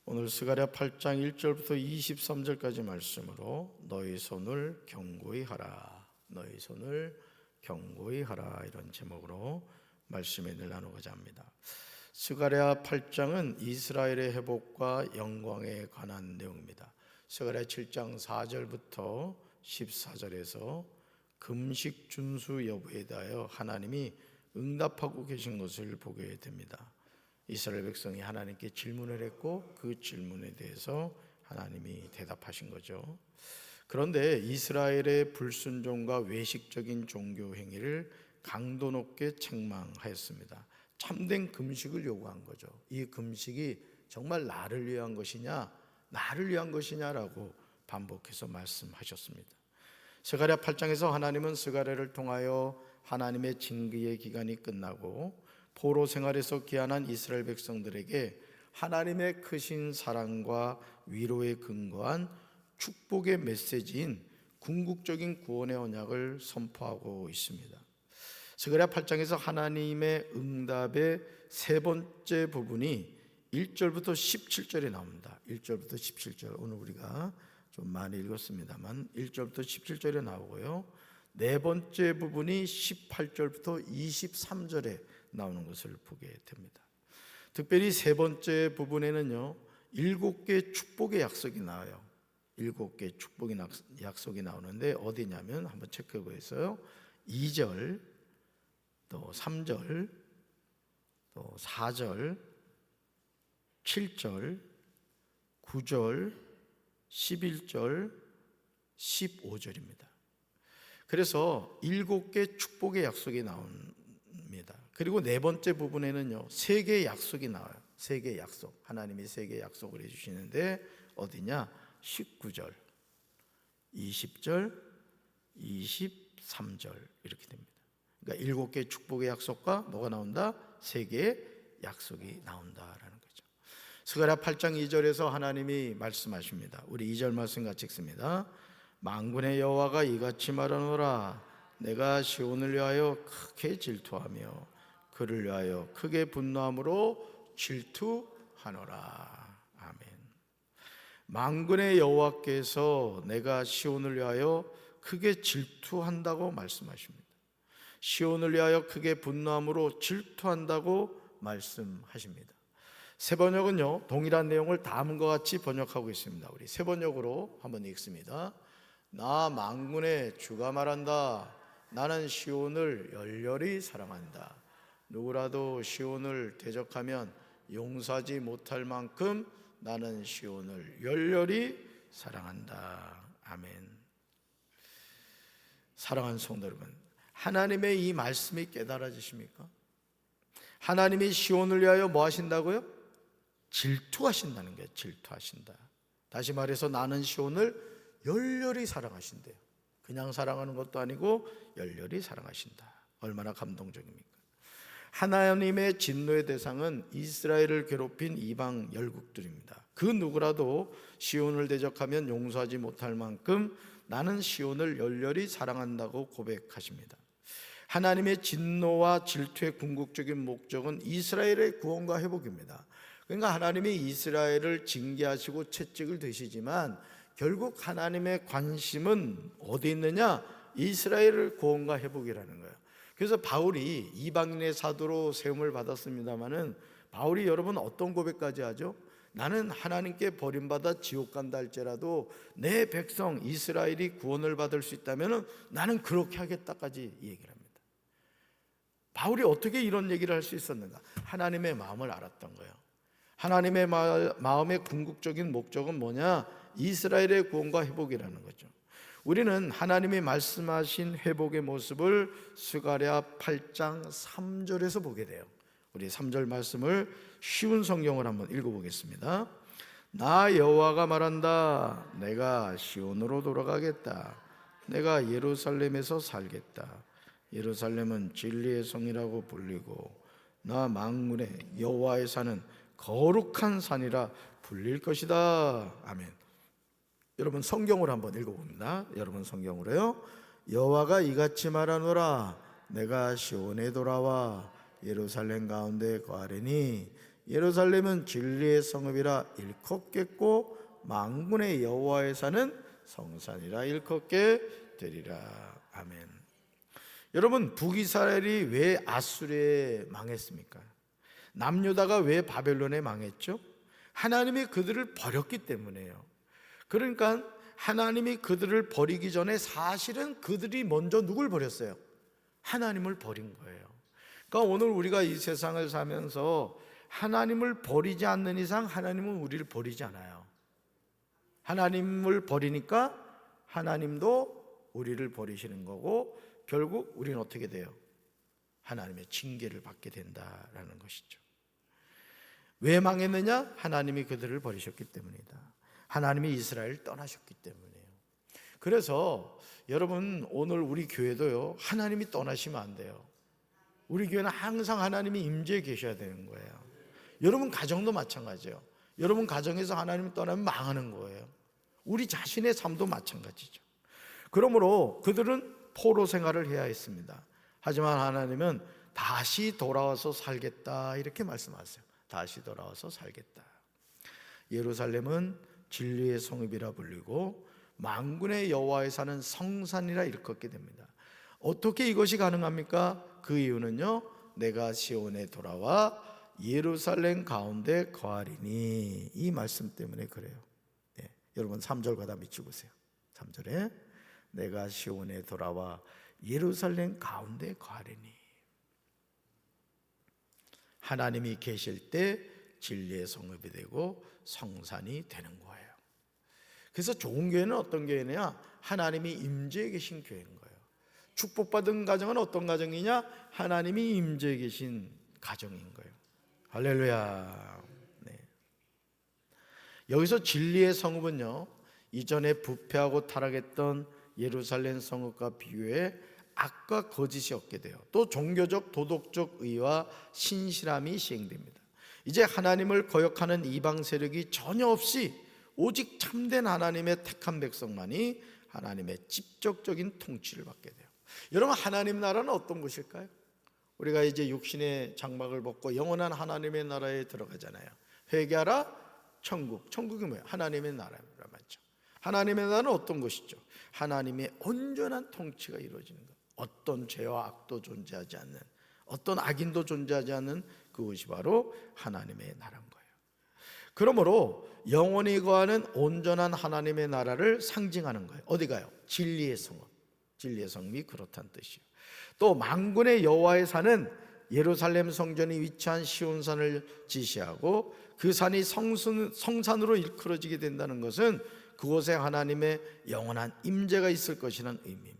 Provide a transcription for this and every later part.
오늘 스가랴 8장 1절부터 23절까지 말씀으로 너희 손을 견고히 하라, 너희 손을 견고히 하라, 이런 제목으로 말씀을 나누고자 합니다. 스가랴 8장은 이스라엘의 회복과 영광에 관한 내용입니다. 스가랴 7장 4절부터 14절에서 금식 준수 여부에 대하여 하나님이 응답하고 계신 것을 보게 됩니다. 이스라엘 백성이 하나님께 질문을 했고 그 질문에 대해서 하나님이 대답하신 거죠. 그런데 이스라엘의 불순종과 외식적인 종교 행위를 강도 높게 책망하였습니다. 참된 금식을 요구한 거죠. 이 금식이 정말 나를 위한 것이냐, 나를 위한 것이냐라고 반복해서 말씀하셨습니다. 스가랴 8장에서 하나님은 스가랴를 통하여 하나님의 징계의 기간이 끝나고 포로 생활에서 귀환한 이스라엘 백성들에게 하나님의 크신 사랑과 위로에 근거한 축복의 메시지인 궁극적인 구원의 언약을 선포하고 있습니다. 스가랴 8장에서 하나님의 응답의 세 번째 부분이 1절부터 17절에 나옵니다. 1절부터 17절, 오늘 우리가 좀 많이 읽었습니다만 1절부터 17절에 나오고요, 네 번째 부분이 18절부터 23절에 나오는 것을 보게 됩니다. 특별히 세 번째 부분에는요, 7개의 축복의 약속이 나와요. 7개의 축복의 약속이 나오는데 어디냐면 한번 체크해 보겠어요. 2절, 또 3절, 또 4절, 7절, 9절, 11절, 15절입니다. 그래서 7개 축복의 약속이 나옵니다. 그리고 네 번째 부분에는요, 3개의 약속이 나와요. 3개의 약속, 하나님이 3개의 약속을 해주시는데 어디냐? 19절, 20절, 23절 이렇게 됩니다. 그러니까 7개의 축복의 약속과 뭐가 나온다? 3개의 약속이 나온다라는 거죠. 스가랴 8장 2절에서 하나님이 말씀하십니다. 우리 2절 말씀 같이 읽습니다. 만군의 여호와가 이같이 말하노라, 내가 시온을 위하여 크게 질투하며 그를 위하여 크게 분노함으로 질투하노라. 아멘. 만군의 여호와께서 내가 시온을 위하여 크게 질투한다고 말씀하십니다. 시온을 위하여 크게 분노함으로 질투한다고 말씀하십니다. 새 번역은요, 동일한 내용을 다음과 같이 번역하고 있습니다. 우리 새 번역으로 한번 읽습니다. 나 만군의 주가 말한다. 나는 시온을 열렬히 사랑한다. 누구라도 시온을 대적하면 용서하지 못할 만큼 나는 시온을 열렬히 사랑한다. 아멘. 사랑하는 성도 여러분, 하나님의 이 말씀이 깨달아지십니까? 하나님이 시온을 위하여 뭐 하신다고요? 질투하신다는 거예요. 질투하신다. 다시 말해서 나는 시온을 열렬히 사랑하신대요. 그냥 사랑하는 것도 아니고 열렬히 사랑하신다. 얼마나 감동적입니까? 하나님의 진노의 대상은 이스라엘을 괴롭힌 이방 열국들입니다. 그 누구라도 시온을 대적하면 용서하지 못할 만큼 나는 시온을 열렬히 사랑한다고 고백하십니다. 하나님의 진노와 질투의 궁극적인 목적은 이스라엘의 구원과 회복입니다. 그러니까 하나님이 이스라엘을 징계하시고 채찍을 드시지만 결국 하나님의 관심은 어디 있느냐? 이스라엘을 구원과 회복이라는 거예요. 그래서 바울이 이방인의 사도로 세움을 받았습니다마는 바울이 여러분 어떤 고백까지 하죠? 나는 하나님께 버림받아 지옥 간다 할지라도 내 백성 이스라엘이 구원을 받을 수 있다면 나는 그렇게 하겠다까지 얘기를 합니다. 바울이 어떻게 이런 얘기를 할 수 있었는가? 하나님의 마음을 알았던 거예요. 하나님의 마음의 궁극적인 목적은 뭐냐? 이스라엘의 구원과 회복이라는 거죠. 우리는 하나님이 말씀하신 회복의 모습을 스가랴 8장 3절에서 보게 돼요. 우리 3절 말씀을 쉬운 성경을 한번 읽어보겠습니다. 나 여호와가 말한다. 내가 시온으로 돌아가겠다. 내가 예루살렘에서 살겠다. 예루살렘은 진리의 성이라고 불리고 나 만군의 여호와의 산은 거룩한 산이라 불릴 것이다. 아멘. 여러분 성경으로 한번 읽어봅니다. 여러분 성경으로요. 여호와가 이같이 말하노라. 내가 시온에 돌아와 예루살렘 가운데 거하리니 예루살렘은 진리의 성읍이라 일컫겠고 만군의 여호와의 산은 성산이라 일컫게 되리라. 아멘. 여러분, 북이스라엘이 왜 아수르에 망했습니까? 남유다가 왜 바벨론에 망했죠? 하나님이 그들을 버렸기 때문에요. 그러니까 하나님이 그들을 버리기 전에 사실은 그들이 먼저 누굴 버렸어요? 하나님을 버린 거예요. 그러니까 오늘 우리가 이 세상을 살면서 하나님을 버리지 않는 이상 하나님은 우리를 버리지 않아요. 하나님을 버리니까 하나님도 우리를 버리시는 거고, 결국 우리는 어떻게 돼요? 하나님의 징계를 받게 된다라는 것이죠. 왜 망했느냐? 하나님이 그들을 버리셨기 때문이다. 하나님이 이스라엘을 떠나셨기 때문이에요. 그래서 여러분, 오늘 우리 교회도요, 하나님이 떠나시면 안 돼요. 우리 교회는 항상 하나님이 임재해 계셔야 되는 거예요. 여러분 가정도 마찬가지예요. 여러분 가정에서 하나님이 떠나면 망하는 거예요. 우리 자신의 삶도 마찬가지죠. 그러므로 그들은 포로 생활을 해야 했습니다. 하지만 하나님은 다시 돌아와서 살겠다 이렇게 말씀하세요. 다시 돌아와서 살겠다. 예루살렘은 진리의 성읍이라 불리고 만군의 여호와의 산은 성산이라 일컫게 됩니다. 어떻게 이것이 가능합니까? 그 이유는요, 내가 시온에 돌아와 예루살렘 가운데 거하리니, 이 말씀 때문에 그래요. 예, 여러분 3절과 다 미치보세요. 3절에 내가 시온에 돌아와 예루살렘 가운데 거하리니, 하나님이 계실 때 진리의 성읍이 되고 성산이 되는 거예요. 그래서 좋은 교회는 어떤 교회냐? 하나님이 임재해 계신 교회인 거예요. 축복받은 가정은 어떤 가정이냐? 하나님이 임재해 계신 가정인 거예요. 할렐루야. 네. 여기서 진리의 성읍은요, 이전에 부패하고 타락했던 예루살렘 성읍과 비교해 악과 거짓이 없게 돼요. 또 종교적 도덕적 의와 신실함이 시행됩니다. 이제 하나님을 거역하는 이방 세력이 전혀 없이 오직 참된 하나님의 택한 백성만이 하나님의 직접적인 통치를 받게 돼요. 여러분, 하나님 나라는 어떤 곳일까요? 우리가 이제 육신의 장막을 벗고 영원한 하나님의 나라에 들어가잖아요. 회개하라, 천국. 천국이 뭐예요? 하나님의 나라입니다. 맞죠? 하나님의 나라는 어떤 곳이죠? 하나님의 온전한 통치가 이루어지는 것. 어떤 죄와 악도 존재하지 않는, 어떤 악인도 존재하지 않는 그것이 바로 하나님의 나라인 거예요. 그러므로 영원히 거하는 온전한 하나님의 나라를 상징하는 거예요. 어디가요? 진리의 성읍. 진리의 성읍이 그렇다는 뜻이에요. 또 만군의 여호와의 산은 예루살렘 성전이 위치한 시온산을 지시하고, 그 산이 성산으로 일컬어지게 된다는 것은 그곳에 하나님의 영원한 임재가 있을 것이라는 의미입니다.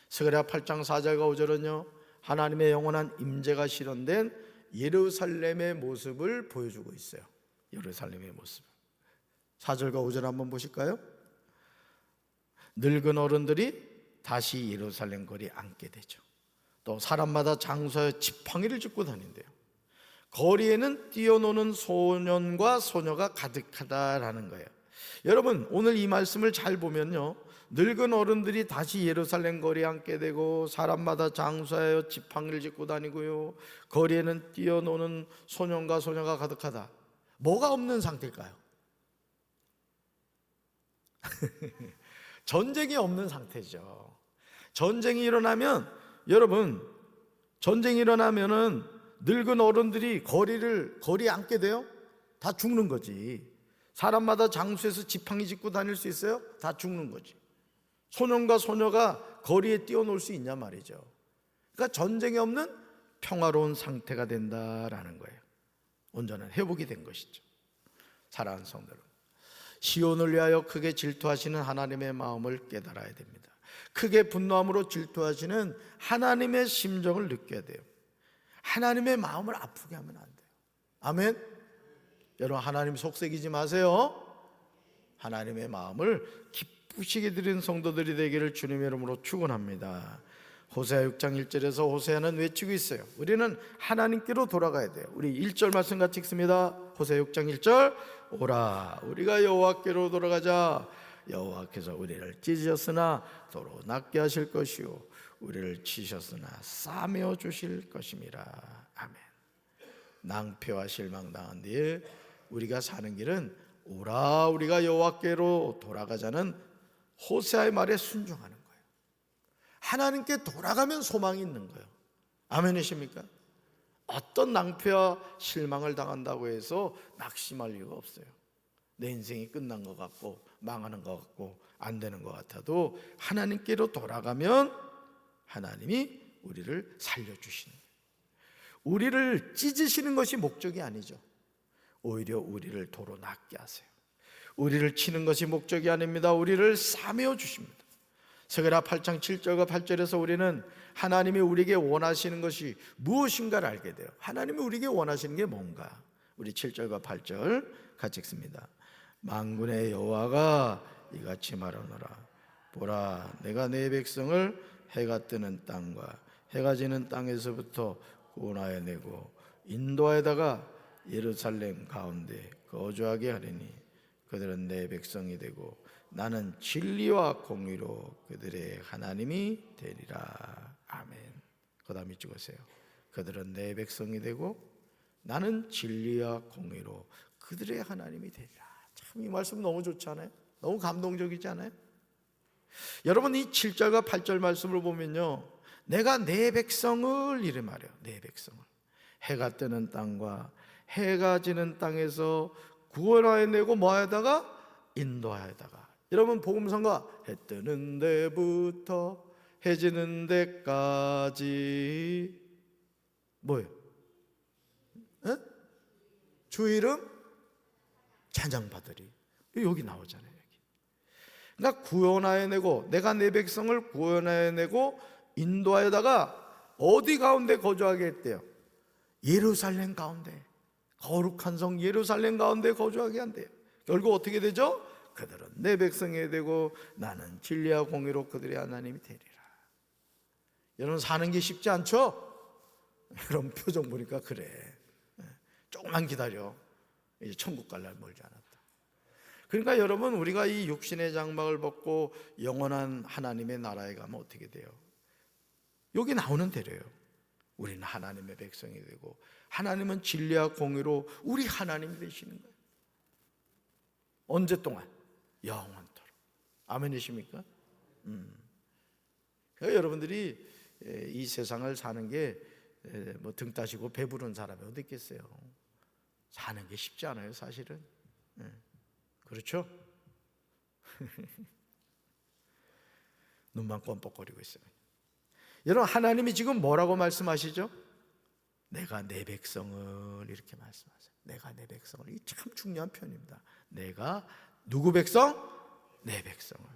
스가랴 8장 4절과 5절은요, 하나님의 영원한 임재가 실현된 예루살렘의 모습을 보여주고 있어요. 예루살렘의 모습. 4절과 5절 한번 보실까요? 늙은 어른들이 다시 예루살렘 거리에 앉게 되죠. 또 사람마다 장소에 지팡이를 짚고 다닌대요. 거리에는 뛰어노는 소년과 소녀가 가득하다라는 거예요. 여러분, 오늘 이 말씀을 잘 보면요, 늙은 어른들이 다시 예루살렘 거리에 앉게 되고, 사람마다 장소에 지팡이를 짚고 다니고요, 거리에는 뛰어노는 소년과 소녀가 가득하다. 뭐가 없는 상태일까요? 전쟁이 없는 상태죠. 전쟁이 일어나면, 여러분, 전쟁이 일어나면은 늙은 어른들이 거리에 앉게 돼요? 다 죽는 거지. 사람마다 장소에서 지팡이 짚고 다닐 수 있어요? 다 죽는 거지. 소년과 소녀가 거리에 뛰어놀 수 있냐 말이죠. 그러니까 전쟁이 없는 평화로운 상태가 된다라는 거예요. 온전한 회복이 된 것이죠. 사랑하는 성도 여러분, 시온을 위하여 크게 질투하시는 하나님의 마음을 깨달아야 됩니다. 크게 분노함으로 질투하시는 하나님의 심정을 느껴야 돼요. 하나님의 마음을 아프게 하면 안 돼요. 아멘. 여러분, 하나님 속삭이지 마세요. 하나님의 마음을 기쁘시게 드리는 성도들이 되기를 주님의 이름으로 축원합니다. 호세아 6장 1절에서 호세아는 외치고 있어요. 우리는 하나님께로 돌아가야 돼요. 우리 1절 말씀 같이 읽습니다. 호세아 6장 1절. 오라, 우리가 여호와께로 돌아가자. 여호와께서 우리를 찢으셨으나 도로 낫게 하실 것이요, 우리를 치셨으나 싸매어 주실 것임이라. 아멘. 낭패와 실망당한 뒤에 우리가 사는 길은 오라 우리가 여호와께로 돌아가자는 호세아의 말에 순종하는 거예요. 하나님께 돌아가면 소망이 있는 거예요. 아멘이십니까? 어떤 낭패와 실망을 당한다고 해서 낙심할 이유가 없어요. 내 인생이 끝난 것 같고 망하는 것 같고 안 되는 것 같아도 하나님께로 돌아가면 하나님이 우리를 살려주시는 거예요. 우리를 찢으시는 것이 목적이 아니죠. 오히려 우리를 도로 낫게 하세요. 우리를 치는 것이 목적이 아닙니다. 우리를 싸매어 주십니다. 스가랴 8장 7절과 8절에서 우리는 하나님이 우리에게 원하시는 것이 무엇인가를 알게 돼요. 하나님이 우리에게 원하시는 게 뭔가. 우리 7절과 8절 같이 읽습니다. 만군의 여호와가 이같이 말하노라. 보라, 내가 내 백성을 해가 뜨는 땅과 해가 지는 땅에서부터 구원하여 내고 인도하여다가 예루살렘 가운데 거주하게 하리니 그들은 내 백성이 되고 나는 진리와 공의로 그들의 하나님이 되리라. 아멘. 그 다음 읽어보세요. 그들은 내 백성이 되고 나는 진리와 공의로 그들의 하나님이 되리라. 참 이 말씀 너무 좋지 않아요? 너무 감동적이지 않아요? 여러분 이 7절과 8절 말씀을 보면요, 내가 내 백성을 이래 말해요. 내 백성을 해가 뜨는 땅과 해가 지는 땅에서 구원하여 내고 뭐하여다가 인도하여다가. 여러분 복음성가 해 뜨는 데부터 해 지는 데까지 뭐예요? 에? 주 이름 찬양받으리. 여기 나오잖아요. 여기. 그러니까 구원하여 내고 내가 내 백성을 구원하여 내고 인도하여다가 어디 가운데 거주하게 했대요? 예루살렘 가운데, 거룩한 성 예루살렘 가운데 거주하게 한대요. 결국 어떻게 되죠? 그들은 내 백성이 되고 나는 진리와 공의로 그들의 하나님이 되리라. 여러분 사는 게 쉽지 않죠? 여러분 표정 보니까 그래. 조금만 기다려. 이제 천국 갈 날 멀지 않았다. 그러니까 여러분 우리가 이 육신의 장막을 벗고 영원한 하나님의 나라에 가면 어떻게 돼요? 여기 나오는 대로예요. 우리는 하나님의 백성이 되고 하나님은 진리와 공의로 우리 하나님이 되시는 거예요. 언제 동안? 영원토록. 아멘이십니까? 그러니까 여러분들이 이 세상을 사는 게 뭐 등 따시고 배부른 사람이 어디 있겠어요? 사는 게 쉽지 않아요, 사실은. 그렇죠? 눈만 껌뻑거리고 있어요. 여러분 하나님이 지금 뭐라고 말씀하시죠? 내가 내 백성을 이렇게 말씀하세요. 내가 내 백성을. 이 참 중요한 표현입니다. 내가 누구 백성? 내 백성을.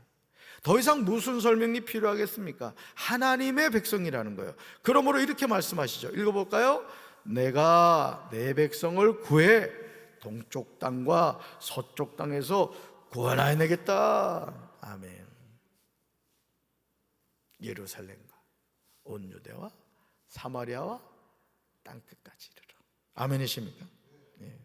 더 이상 무슨 설명이 필요하겠습니까? 하나님의 백성이라는 거예요. 그러므로 이렇게 말씀하시죠. 읽어볼까요? 내가 내 백성을 구해 동쪽 땅과 서쪽 땅에서 구원하여 내겠다. 아멘. 예루살렘과 온 유대와 사마리아와 땅끝까지 이르러. 아멘이십니까? 예.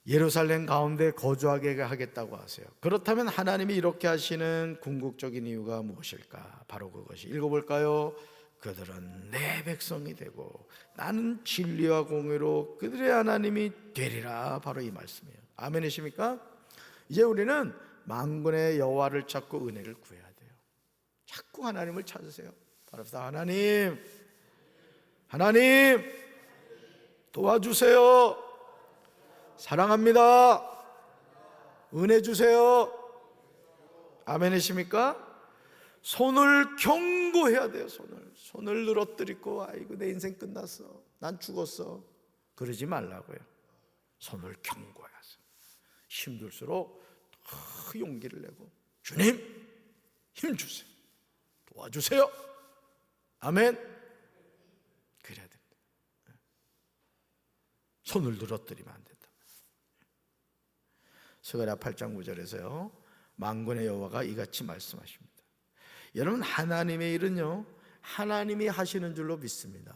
예루살렘 가운데 거주하게 하겠다고 하세요. 그렇다면 하나님이 이렇게 하시는 궁극적인 이유가 무엇일까? 바로 그것이 읽어볼까요? 그들은 내 백성이 되고 나는 진리와 공의로 그들의 하나님이 되리라. 바로 이 말씀이에요. 아멘이십니까? 이제 우리는 만군의 여호와를 찾고 은혜를 구해야 돼요. 자꾸 하나님을 찾으세요. 바랍니다. 하나님 도와주세요. 사랑합니다. 은혜 주세요. 아멘이십니까? 손을 경고해야 돼요. 손을 늘어뜨리고 아이고 내 인생 끝났어, 난 죽었어, 그러지 말라고요. 손을 경고해서 힘들수록 더 용기를 내고 주님 힘 주세요, 도와주세요. 아멘. 그래야 됩니다. 손을 늘어뜨리면 안 된다. 스가랴 8장 9절에서요 만군의 여호와가 이같이 말씀하십니다. 여러분 하나님의 일은요 하나님이 하시는 줄로 믿습니다.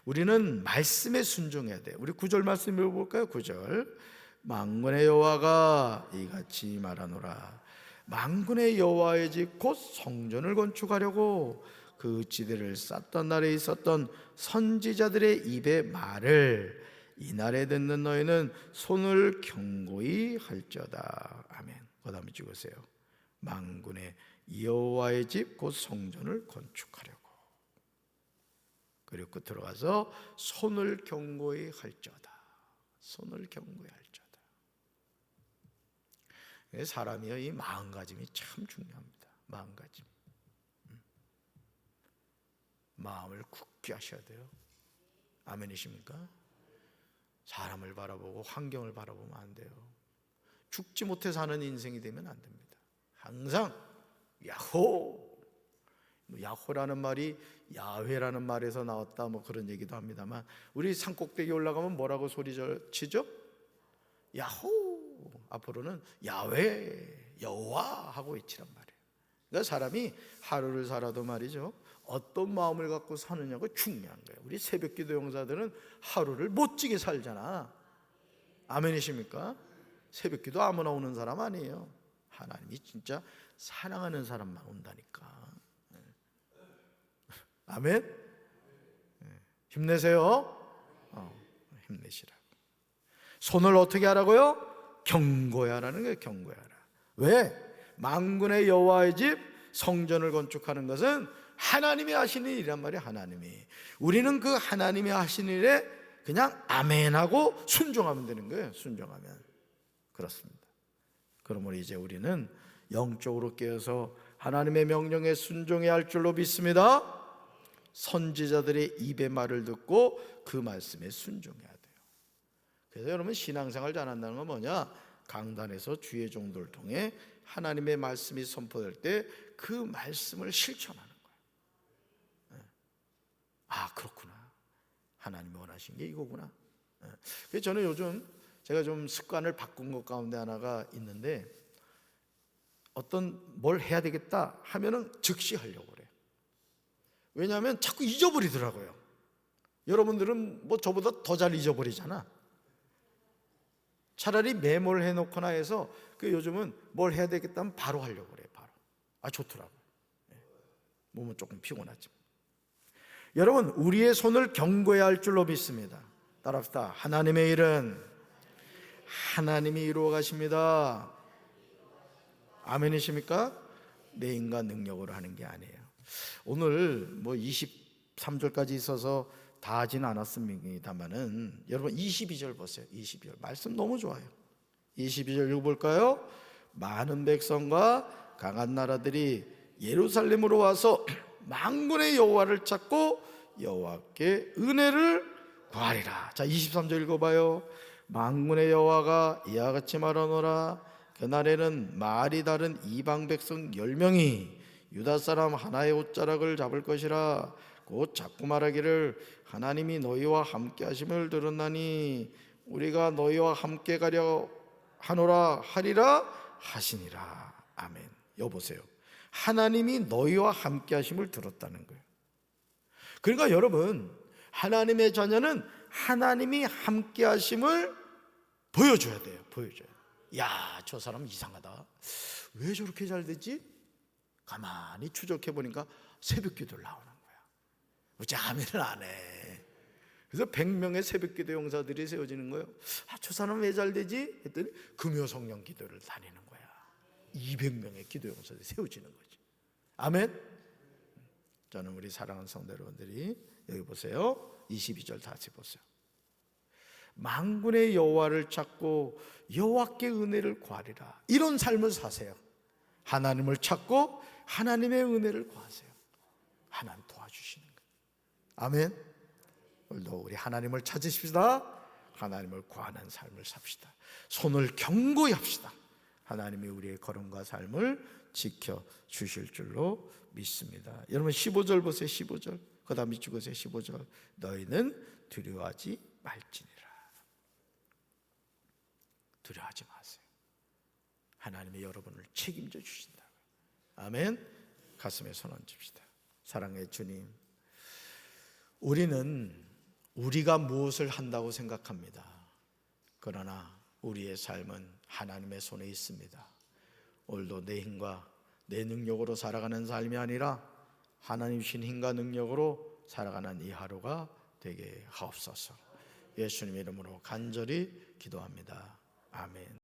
우리는 말씀에 순종해야 돼요. 우리 9절 말씀 읽어볼까요? 9절 만군의 여호와가 이같이 말하노라. 만군의 여호와의 집 곧 성전을 건축하려고 그 지대를 쌓던 날에 있었던 선지자들의 입의 말을 이날에 듣는 너희는 손을 견고히 할지어다. 아멘. 그다음에 찍으세요. 만군의 여호와의 집 곧 성전을 건축하려고. 그리고 들어가서 손을 견고히 할지어다. 손을 견고히 할지어다. 사람이요, 이 마음가짐이 참 중요합니다. 마음가짐. 마음을 굳게 하셔야 돼요. 아멘이십니까? 사람을 바라보고 환경을 바라보면 안 돼요. 죽지 못해 사는 인생이 되면 안 됩니다. 항상 야호, 야호라는 말이 야훼라는 말에서 나왔다, 그런 얘기도 합니다만, 우리 산꼭대기 올라가면 뭐라고 소리 치죠? 야호. 앞으로는 야훼, 여호와 하고 외치란 말이에요. 그러니까 사람이 하루를 살아도 말이죠, 어떤 마음을 갖고 사느냐가 중요한 거예요. 우리 새벽기도 용사들은 하루를 멋지게 살잖아. 아멘이십니까? 새벽기도 아무나 오는 사람 아니에요. 하나님이 진짜 사랑하는 사람만 온다니까. 아멘. 힘내세요. 힘내시라고. 손을 어떻게 하라고요? 견고히 하라는 거예요. 견고히 하라. 왜? 만군의 여호와의 집 성전을 건축하는 것은 하나님이 하시는 일이란 말이에요. 하나님이. 우리는 그 하나님이 하시는 일에 그냥 아멘하고 순종하면 되는 거예요. 순종하면. 그렇습니다. 그러므로 이제 우리는 영적으로 깨어서 하나님의 명령에 순종해야 할 줄로 믿습니다. 선지자들의 입의 말을 듣고 그 말씀에 순종해야 돼요. 그래서 여러분, 신앙생활 잘한다는 건 뭐냐? 강단에서 주의 종들을 통해 하나님의 말씀이 선포될 때 그 말씀을 실천하는 거예요. 아, 그렇구나. 하나님이 원하신 게 이거구나. 그래서 저는 요즘 제가 좀 습관을 바꾼 것 가운데 하나가 있는데, 어떤 뭘 해야 되겠다 하면은 즉시 하려고 그래요. 왜냐하면 자꾸 잊어버리더라고요. 여러분들은 뭐 저보다 더 잘 잊어버리잖아. 차라리 메모를 해놓거나 해서 요즘은 뭘 해야 되겠다 하면 바로 하려고 그래요. 바로. 아, 좋더라고요. 몸은 조금 피곤하지만. 여러분, 우리의 손을 견고해야 할 줄로 믿습니다. 따라합시다. 하나님의 일은 하나님이 이루어 가십니다. 아멘이십니까? 내 인간 능력으로 하는 게 아니에요. 오늘 23절까지 있어서 다 하진 않았습니다만은, 여러분 22절 보세요. 22절 말씀 너무 좋아요. 22절 읽어볼까요? 많은 백성과 강한 나라들이 예루살렘으로 와서 만군의 여호와를 찾고 여호와께 은혜를 구하리라. 자, 23절 읽어봐요. 만군의 여호와가 이와 같이 말하노라. 그날에는 말이 다른 이방 백성 10명이 유다 사람 하나의 옷자락을 잡을 것이라. 곧 자꾸 말하기를 하나님이 너희와 함께 하심을 들었나니 우리가 너희와 함께 가려 하노라 하리라 하시니라. 아멘. 여보세요. 하나님이 너희와 함께 하심을 들었다는 거예요. 그러니까 여러분, 하나님의 자녀는 하나님이 함께 하심을 보여줘야 돼요. 보여줘야 돼요. 야, 저 사람 이상하다. 왜 저렇게 잘 되지? 가만히 추적해 보니까 새벽 기도를 나오는 거야. 어째 아멘을 안 해. 그래서 100명의 새벽 기도 용사들이 세워지는 거예요. 아, 저 사람 왜 잘 되지? 했더니 금요 성령 기도를 다니는 거야. 200명의 기도 용사들이 세워지는 거지. 아멘. 저는 우리 사랑하는 성도 여러분들이 여기 보세요. 22절 다시 보세요. 만군의 여호와를 찾고 여호와께 은혜를 구하리라. 이런 삶을 사세요. 하나님을 찾고 하나님의 은혜를 구하세요. 하나님 도와주시는 거예요. 아멘. 오늘도 우리 하나님을 찾으십시다. 하나님을 구하는 삶을 삽시다. 손을 견고히 합시다. 하나님이 우리의 걸음과 삶을 지켜주실 줄로 믿습니다. 여러분 15절 보세요. 15절. 그 다음 밑줄 보세요. 15절. 너희는 두려워하지 말지니라. 두려워하지 마세요. 하나님이 여러분을 책임져 주신다고요. 아멘. 가슴에 손 얹읍시다. 사랑의 주님, 우리는 우리가 무엇을 한다고 생각합니다. 그러나 우리의 삶은 하나님의 손에 있습니다. 오늘도 내 힘과 내 능력으로 살아가는 삶이 아니라 하나님 주신 힘과 능력으로 살아가는 이 하루가 되게 하옵소서. 예수님 이름으로 간절히 기도합니다. 아멘.